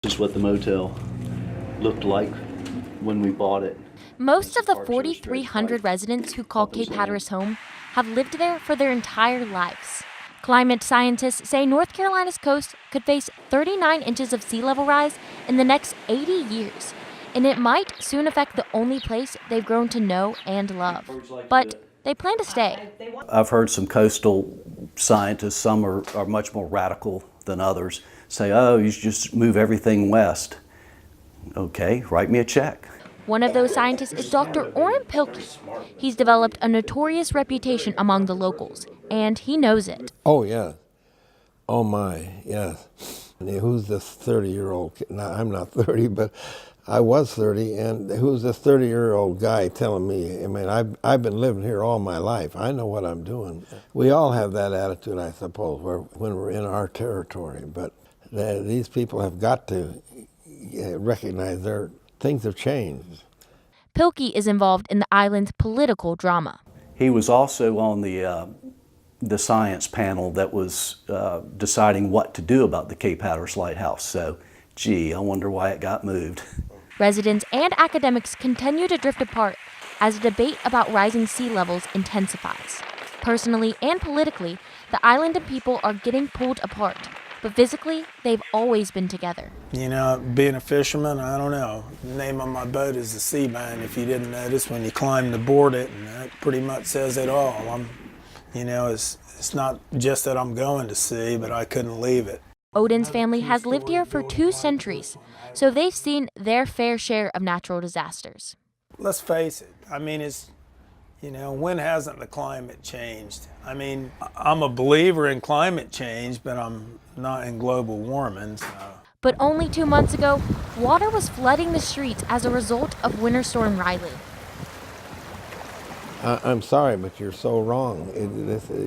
This is what the motel looked like when we bought it. Most of the 4,300 residents who call Cape Hatteras home have lived there for their entire lives. Climate scientists say North Carolina's coast could face 39 inches of sea level rise in the next 80 years, and it might soon affect the only place they've grown to know and love. But they plan to stay. I've heard some coastal scientists, some are much more radical than others, say, oh, you should just move everything west. Okay, write me a check. One of those scientists is Dr. Orrin Pilkey. He's developed a notorious reputation among the locals, and he knows it. Oh, yeah. Oh, my, yes. Who's this 30-year-old kid? Now, I'm not 30, but I was 30, and who's this 30-year-old guy telling me? I mean, I've been living here all my life. I know what I'm doing. We all have that attitude, I suppose, when we're in our territory, but these people have got to recognize things have changed. Pilkey is involved in the island's political drama. He was also on the science panel that was deciding what to do about the Cape Hatteras Lighthouse. So, gee, I wonder why it got moved. Residents and academics continue to drift apart as a debate about rising sea levels intensifies. Personally and politically, the island and people are getting pulled apart. But physically, they've always been together. You know, being a fisherman, I don't know. The name on my boat is the Seaman, if you didn't notice when you climbed aboard it, and that pretty much says it all. It's not just that I'm going to sea, but I couldn't leave it. Odin's family has lived here for 2 centuries, so they've seen their fair share of natural disasters. Let's face it, I mean, when hasn't the climate changed? I mean, I'm a believer in climate change, but I'm not in global warming. So. But only 2 months ago, water was flooding the streets as a result of Winter Storm Riley. I'm sorry, but you're so wrong.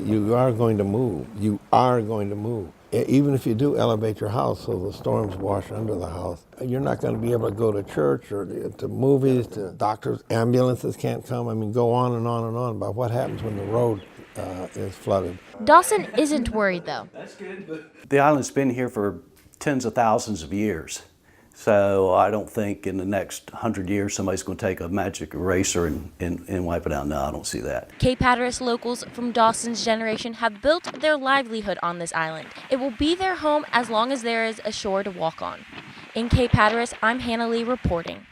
You are going to move. You are going to move. Even if you do elevate your house so the storms wash under the house, you're not going to be able to go to church or to movies, to doctors. Ambulances can't come. I mean, go on and on and on about what happens when the road is flooded. Dawson isn't worried, though. The island's been here for tens of thousands of years. So I don't think in the next 100 years somebody's going to take a magic eraser and wipe it out. No, I don't see that. Cape Hatteras locals from Dawson's generation have built their livelihood on this island. It will be their home as long as there is a shore to walk on. In Cape Hatteras, I'm Hannah Lee reporting.